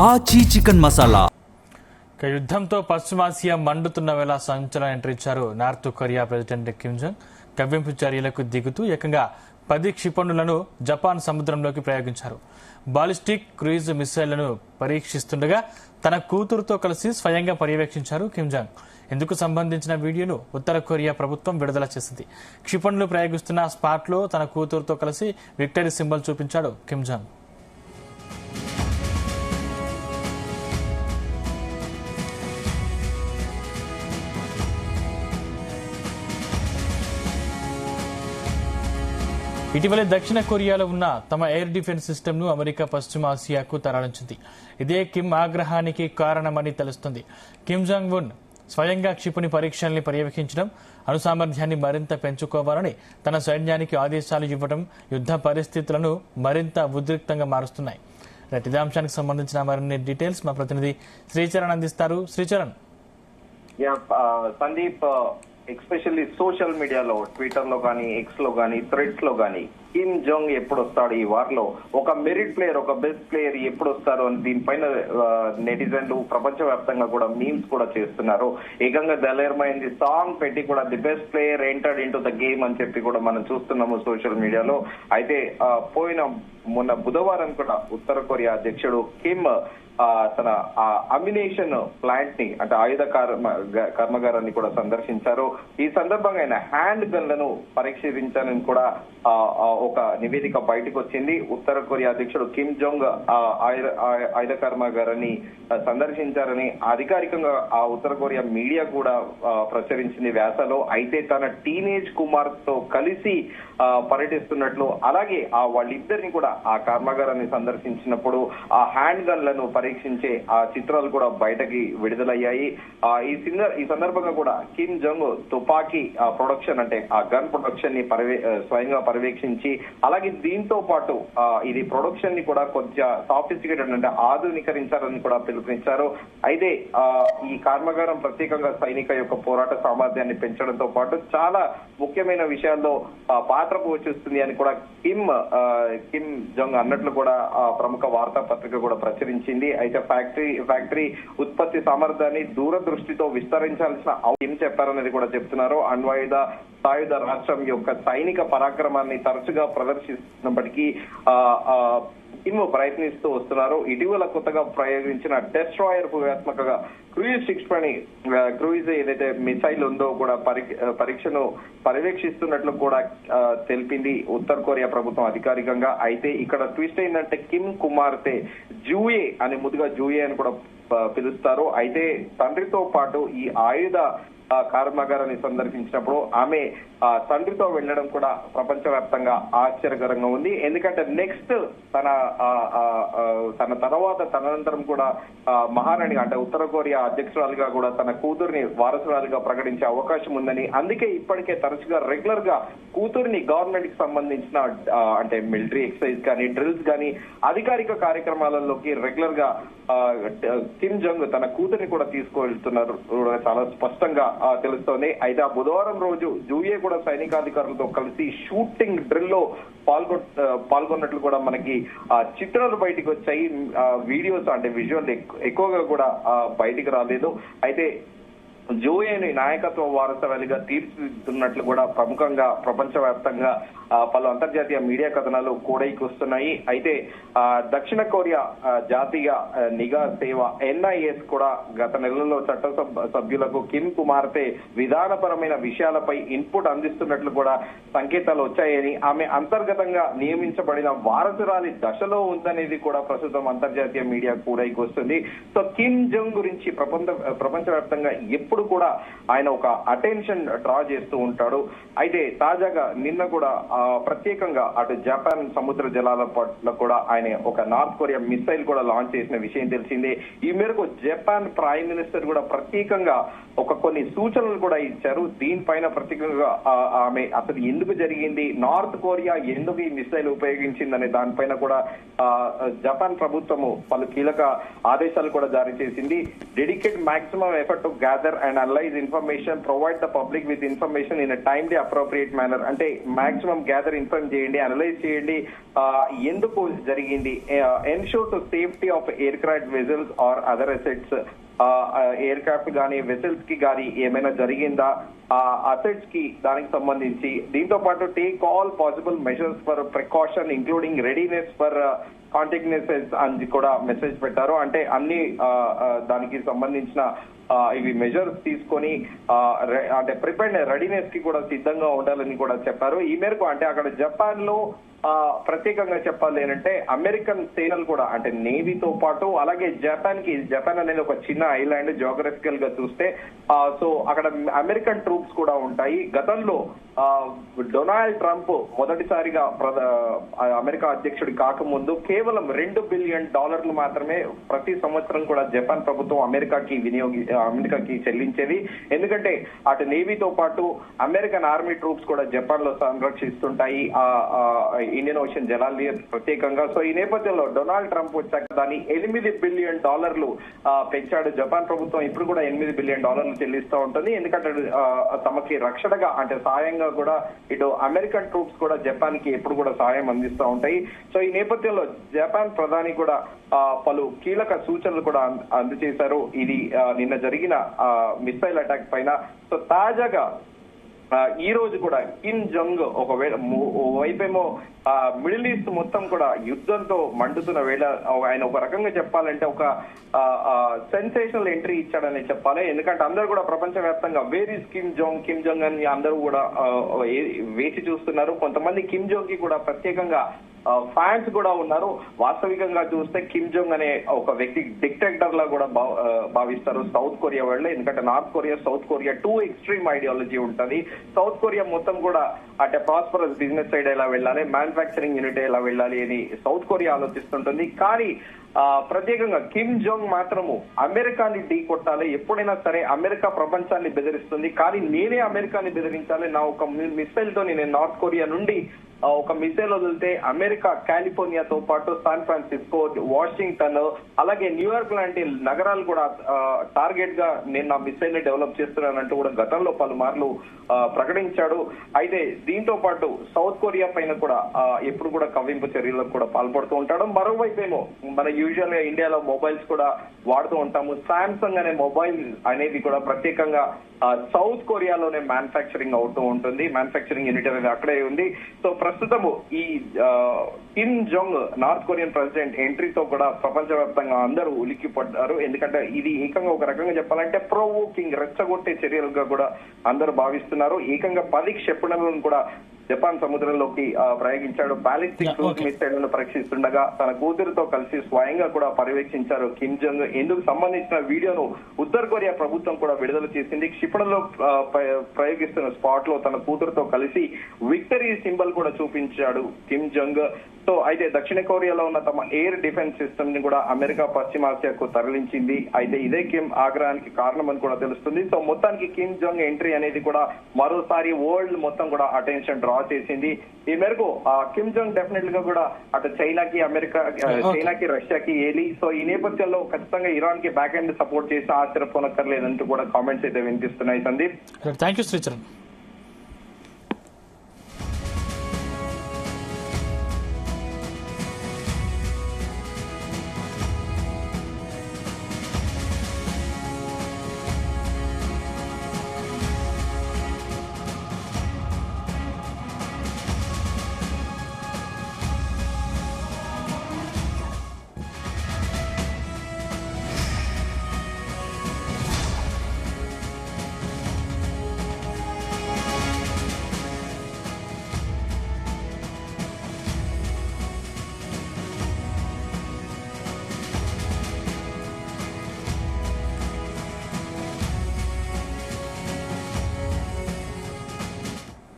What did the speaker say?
ఆచి చికెన్ మసాలా. యుద్ధంతో పశ్చిమాసియా మండుతున్న వేళ సంచలన ఎంట్రీ ఇచ్చారు North Korea president Kim Jong. కవ్వింపు చర్యలకు దిగుతూ ఏకంగా 10 క్షిపణులను జపాన్ సముద్రంలోకి ప్రయోగించారు. బాలిస్టిక్ క్రూయిజ్ మిసైళ్లను పరీక్షిస్తుండగా తన కూతురుతో కలిసి స్వయంగా పర్యవేక్షించారు కిమ్ జంగ్. ఇందుకు సంబంధించిన వీడియోను ఉత్తర కొరియా ప్రభుత్వం విడుదల చేసింది. క్షిపణులు ప్రయోగిస్తున్న స్పాట్లో తన కూతురుతో కలిసి విక్టరీ సింబల్ చూపించాడు కిమ్ జంగ్. ఇటీవలే దక్షిణ కొరియాలో ఉన్న తమ ఎయిర్ డిఫెన్స్ సిస్టమ్ ను అమెరికా పశ్చిమాసియాకు తరలించింది. ఇదే కిమ్ ఆగ్రహానికి కారణమని తెలుస్తుంది. కిమ్ జాంగ్ ఉన్ స్వయంగా క్షిపణి పరీక్షల్ని పర్యవేక్షించడం, అణుసామర్థ్యాన్ని మరింత పెంచుకోవాలని తన సైన్యానికి ఆదేశాలు ఇవ్వడం యుద్ధ పరిస్థితులను మరింత ఉద్రిక్తంగా మారుస్తున్నాయి. ఇదే అంశానికి సంబంధించిన మరిన్ని డీటెయిల్స్ మా ప్రతినిధి శ్రీచరణ్ అందిస్తారు. శ్రీచరణ్. సందీప్, ఎస్పెషల్లీ సోషల్ మీడియాలో, ట్విట్టర్ లో కానీ, ఎక్స్ లో కానీ, థ్రెడ్స్ లో కానీ కిమ్ జోంగ్ ఎప్పుడు వస్తాడు ఈ వార్ లో, ఒక మెరిట్ ప్లేయర్, ఒక బెస్ట్ ప్లేయర్ ఎప్పుడు వస్తారు అని దీనిపైన నెటిజన్లు ప్రపంచవ్యాప్తంగా కూడా మీమ్స్ కూడా చేస్తున్నారు. ఏకంగా దలేర్మైంది సాంగ్ పెట్టి కూడా the best player entered into the game అని చెప్పి కూడా మనం చూస్తున్నాము సోషల్ మీడియాలో. అయితే మొన్న బుధవారం కూడా ఉత్తర కొరియా అధ్యక్షుడు కిమ్ తన అమ్యునేషన్ ప్లాంట్ ని, అంటే ఆయుధ కర్మాగారాన్ని కూడా సందర్శించారు. ఈ సందర్భంగా ఆయన హ్యాండ్ గన్లను పరీక్షించాలని కూడా ఒక నివేదిక బయటకు వచ్చింది. ఉత్తర కొరియా అధ్యక్షుడు కిమ్ జోంగ్ ఆయుధ కర్మాగారాన్ని సందర్శించారని అధికారికంగా ఆ ఉత్తర కొరియా మీడియా కూడా ప్రచురించింది వ్యాసలో. అయితే తన టీనేజ్ కుమార్తో కలిసి పర్యటిస్తున్నట్లు, అలాగే వాళ్ళిద్దరిని కూడా ఆ కర్మాగారాన్ని సందర్శించినప్పుడు ఆ హ్యాండ్ గన్లను పరీక్షించే ఆ చిత్రాలు కూడా బయటకి విడుదలయ్యాయి. ఈ సందర్భంగా కూడా కిమ్ జోంగ్ తుపాకీ ప్రొడక్షన్, అంటే ఆ గన్ ప్రొడక్షన్ ని స్వయంగా పర్యవేక్షించి, అలాగే దీంతో పాటు ఇది ప్రొడక్షన్ ని కూడా కొంచెం సాఫిస్టికేటెడ్, అంటే ఆధునీకరించాలని కూడా పిలుపునిచ్చారు. అయితే ఈ కర్మాగారం ప్రత్యేకంగా సైనిక యొక్క పోరాట సామర్థ్యాన్ని పెంచడంతో పాటు చాలా ముఖ్యమైన విషయాల్లో పాత్ర పోషిస్తుంది అని కూడా కిమ్ జోంగ్ అన్నట్లు కూడా ప్రముఖ వార్తా పత్రిక కూడా ప్రచురించింది. అయితే ఫ్యాక్టరీ ఉత్పత్తి సామర్థ్యాన్ని దూరదృష్టితో విస్తరించాల్సిన ఏం చెప్పారనేది కూడా చెప్తున్నారు. సాయుధ రాష్ట్రం యొక్క సైనిక పరాక్రమాన్ని తరచుగా ప్రదర్శిస్తున్నప్పటికీ కిమ్ ప్రయత్నిస్తూ వస్తున్నారు. ఇటీవల కొత్తగా ప్రయోగించిన డెస్ట్రాయర్ వ్యూహాత్మక క్రూయిజ్ ఏదైతే మిసైల్ ఉందో కూడా పరీక్షను పర్యవేక్షిస్తున్నట్లు కూడా తెలిపింది ఉత్తర కొరియా ప్రభుత్వం అధికారికంగా. అయితే ఇక్కడ ట్విస్ట్ ఏంటంటే కిమ్ కుమార్తె జూయే అని, ముద్దుగా జూయే అని కూడా పిలుస్తారు. అయితే తండ్రితో పాటు ఈ ఆయుధ కర్మాగారాన్ని సందర్శించినప్పుడు ఆమె తండ్రితో వెళ్లడం కూడా ప్రపంచవ్యాప్తంగా ఆశ్చర్యకరంగా ఉంది. ఎందుకంటే నెక్స్ట్ తనంతరం కూడా మహారాణి, అంటే ఉత్తర కొరియా అధ్యక్షురాలుగా కూడా తన కూతురిని వారసురాలుగా ప్రకటించే అవకాశం ఉందని, అందుకే ఇప్పటికే తరచుగా రెగ్యులర్ గా కూతురిని గవర్నమెంట్ కి సంబంధించిన అంటే మిలిటరీ ఎక్సర్సైజ్ కానీ, డ్రిల్స్ కానీ, అధికారిక కార్యక్రమాలలోకి రెగ్యులర్ గా కిమ్ జోంగ్ తన కూతురిని కూడా తీసుకువెళ్తున్నారు చాలా స్పష్టంగా తెలుస్తోంది. అయితే ఆ బుధవారం రోజు జూయే కూడా సైనికాధికారులతో కలిసి షూటింగ్ డ్రిల్ లో పాల్గొన్నట్లు కూడా మనకి చిత్రాలు బయటకు వచ్చాయి. వీడియోస్, అంటే విజువల్ ఎక్కువగా కూడా బయటికి రాలేదు. అయితే జూయేని నాయకత్వ వారసత్వాలుగా తీర్చిదిద్దుతున్నట్లు కూడా ప్రముఖంగా ప్రపంచవ్యాప్తంగా పలు అంతర్జాతీయ మీడియా కథనాలు కూడైకొస్తున్నాయి. అయితే దక్షిణ కొరియా జాతీయ నిఘా సేవ NIS కూడా గత నెలలో సభ్యులకు కిమ్ కుమార్తె విధానపరమైన విషయాలపై ఇన్పుట్ అందిస్తున్నట్లు కూడా సంకేతాలు వచ్చాయని, ఆమె అంతర్గతంగా నియమించబడిన వారసురాలి దశలో ఉందనేది కూడా ప్రస్తుతం అంతర్జాతీయ మీడియా కూడైకొస్తుంది. సో కిమ్ జోంగ్ గురించి ప్రపంచవ్యాప్తంగా ఎప్పుడు కూడా ఆయన ఒక అటెన్షన్ డ్రా చేస్తూ ఉంటాడు. అయితే తాజాగా నిన్న కూడా ప్రత్యేకంగా అటు జపాన్ సముద్ర జలాల పట్ల కూడా ఆయన ఒక నార్త్ కొరియా మిసైల్ కూడా లాంచ్ చేసిన విషయం తెలిసిందే. ఈ మేరకు జపాన్ ప్రైమ్ మినిస్టర్ కూడా ప్రత్యేకంగా కొన్ని సూచనలు కూడా ఇచ్చారు. దీనిపైన ప్రత్యేకంగా ఆమె అసలు ఎందుకు జరిగింది, నార్త్ కొరియా ఎందుకు ఈ మిసైల్ ఉపయోగించిందనే దానిపైన కూడా జపాన్ ప్రభుత్వము పలు కీలక ఆదేశాలు కూడా జారీ చేసింది. Dedicate maximum effort to gather and analyze information, provide the public with information in timely appropriate manner. అంటే మాక్సిమం గ్యాదర్ ఇన్ఫర్మ్ చేయండి, అనలైజ్ చేయండి, ఎందుకు జరిగింది, ensure to safety of aircraft vessels or other assets, aircraft గానీ vessels కి గానీ ఏమైనా జరిగిందా, అసెట్స్ కి దానికి సంబంధించి, దీంతో పాటు take all possible measures for precaution including readiness for contingencies అని కూడా మెసేజ్ పెట్టారు. అంటే అన్ని దానికి సంబంధించిన ఇవి మెజర్స్ తీసుకొని అంటే ప్రిపేర్డ్ రెడీనెస్ కి కూడా సిద్ధంగా ఉండాలని కూడా చెప్పారు. ఈ మేరకు అంటే అక్కడ జపాన్ లో ప్రత్యేకంగా చెప్పాలి అంటే అమెరికన్ సేనలు కూడా అంటే నేవీతో పాటు అలాగే జపాన్ అనేది ఒక చిన్న ఐలాండ్ జియోగ్రఫికల్ గా చూస్తే, సో అక్కడ అమెరికన్ ట్రూప్స్ కూడా ఉంటాయి. గతంలో డొనాల్డ్ ట్రంప్ మొదటిసారిగా అమెరికా అధ్యక్షుడి కాకముందు కేవలం $2 బిలియన్ మాత్రమే ప్రతి సంవత్సరం కూడా జపాన్ ప్రభుత్వం అమెరికాకి చెల్లించేది. ఎందుకంటే అటు నేవీతో పాటు అమెరికన్ ఆర్మీ ట్రూప్స్ కూడా జపాన్ లో సంరక్షిస్తుంటాయి ఇండియన్ ఓషన్ జలాల్ని ప్రత్యేకంగా. సో ఈ నేపథ్యంలో డొనాల్డ్ ట్రంప్ వచ్చాక దాన్ని $8 బిలియన్ పెంచాడు. జపాన్ ప్రభుత్వం ఇప్పుడు కూడా $8 బిలియన్ చెల్లిస్తూ ఉంటుంది. ఎందుకంటే తమకి రక్షణగా అంటే సాయంగా కూడా ఇటు అమెరికన్ ట్రూప్స్ కూడా జపాన్ కి ఎప్పుడు కూడా సాయం అందిస్తూ ఉంటాయి. సో ఈ నేపథ్యంలో జపాన్ ప్రధాని కూడా పలు కీలక సూచనలు కూడా అందజేశారు ఇది నిన్న జరిగిన మిసైల్ అటాక్ పైన. సో తాజాగా ఈ రోజు కూడా కిమ్ జంగ్ వైపేమో మిడిల్ ఈస్ట్ మొత్తం కూడా యుద్ధంతో మండుతున్న వేళ ఆయన ఒక రకంగా చెప్పాలంటే ఒక సెన్సేషనల్ ఎంట్రీ ఇచ్చాడని చెప్పాలి. ఎందుకంటే అందరూ కూడా ప్రపంచవ్యాప్తంగా వేర్ ఇస్ కిమ్ జంగ్ అని అందరూ కూడా వేచి చూస్తున్నారు. కొంతమంది కిమ్ జంగ్ కి కూడా ప్రత్యేకంగా ఫ్యాన్స్ కూడా ఉన్నారు. వాస్తవికంగా చూస్తే కిమ్ జంగ్ అనే ఒక వ్యక్తి డిక్టేటర్ లా కూడా భావిస్తారు సౌత్ కొరియా వాళ్ళు. ఎందుకంటే north Korea south Korea two extreme ideology ఉంటది. సౌత్ కొరియా మొత్తం కూడా అంటే ప్రాస్పరస్ బిజినెస్ సైడ్ ఎలా వెళ్ళాలి, మ్యానుఫ్యాక్చరింగ్ యూనిట్ ఎలా వెళ్ళాలి అని సౌత్ కొరియా ఆలోచిస్తుంటుంది. కానీ ప్రత్యేకంగా కిమ్ జంగ్ మాత్రము అమెరికాని ఢీ కొట్టాలి, ఎప్పుడైనా సరే అమెరికా ప్రపంచాన్ని బెదిరిస్తుంది కానీ నేనే అమెరికాని బెదిరించాలి, నా ఒక మిసైల్ తో నేను నార్త్ కొరియా నుండి ఒక మిసైల్ వదిలితే అమెరికా కాలిఫోర్నియాతో పాటు శాన్ ఫ్రాన్సిస్కో, వాషింగ్టన్ అలాగే న్యూయార్క్ లాంటి నగరాలు కూడా టార్గెట్ గా నేను నా మిసైల్ ని డెవలప్ చేస్తున్నానంటూ కూడా గతంలో పలుమార్లు ప్రకటించాడు. అయితే దీంతో పాటు సౌత్ కొరియా పైన కూడా ఎప్పుడు కూడా కవ్వింపు చర్యలకు కూడా పాల్పడుతూ ఉంటాడు. మరోవైపేమో మన యూజువల్ గా ఇండియాలో మొబైల్స్ కూడా వాడుతూ ఉంటాము. సామ్సంగ్ అనే మొబైల్ అనేది కూడా ప్రత్యేకంగా సౌత్ కొరియాలోనే మ్యానుఫ్యాక్చరింగ్ అవుతూ ఉంటుంది. మ్యానుఫ్యాక్చరింగ్ యూనిట్ అనేది అక్కడే ఉంది. సో ప్రస్తుతము ఈ Kim Jong North Korean president ఎంట్రీతో కూడా ప్రపంచవ్యాప్తంగా అందరూ ఉలిక్కి పడ్డారు. ఎందుకంటే ఇది ఏకంగా ఒక రకంగా చెప్పాలంటే ప్రొవోకింగ్ రెచ్చగొట్టే చర్యలుగా కూడా అందరూ భావిస్తున్నారు. ఏకంగా 10 క్షిపణులను కూడా జపాన్ సముద్రంలోకి ప్రయోగించాడు. బాలిస్టిక్ క్రూజ్ మిసైళ్లను పరీక్షిస్తుండగా తన కూతురుతో కలిసి స్వయంగా కూడా పర్యవేక్షించారు కిమ్ జంగ్. ఇందుకు సంబంధించిన వీడియోను ఉత్తర కొరియా ప్రభుత్వం కూడా విడుదల చేసింది. క్షిపణిలో ప్రయోగిస్తున్న స్పాట్ లో తన కూతురుతో కలిసి విక్టరీ సింబల్ కూడా చూపించాడు కిమ్ జంగ్. సో అయితే దక్షిణ కొరియాలో ఉన్న తమ ఎయిర్ డిఫెన్స్ సిస్టమ్ ని కూడా అమెరికా పశ్చిమాసియాకు తరలించింది. అయితే ఇదే కిమ్ ఆగ్రహానికి కారణమని కూడా తెలుస్తుంది. సో మొత్తానికి కిమ్ జంగ్ ఎంట్రీ అనేది కూడా మరోసారి వరల్డ్ మొత్తం కూడా అటెన్షన్ డ్రా చేసింది. ఈ మేరకు కిమ్ జంగ్ డెఫినెట్ గా కూడా అటు చైనాకి రష్యాకి ఏలి. సో ఈ నేపథ్యంలో ఖచ్చితంగా ఇరాన్ కి బ్యాక్ ఎండ్ సపోర్ట్ చేసి ఆశ్చర్యపోనక్కర్లేదంటూ కూడా కామెంట్స్ అయితే వినిపిస్తున్నాయి. Sandeep, thank you Sricharan.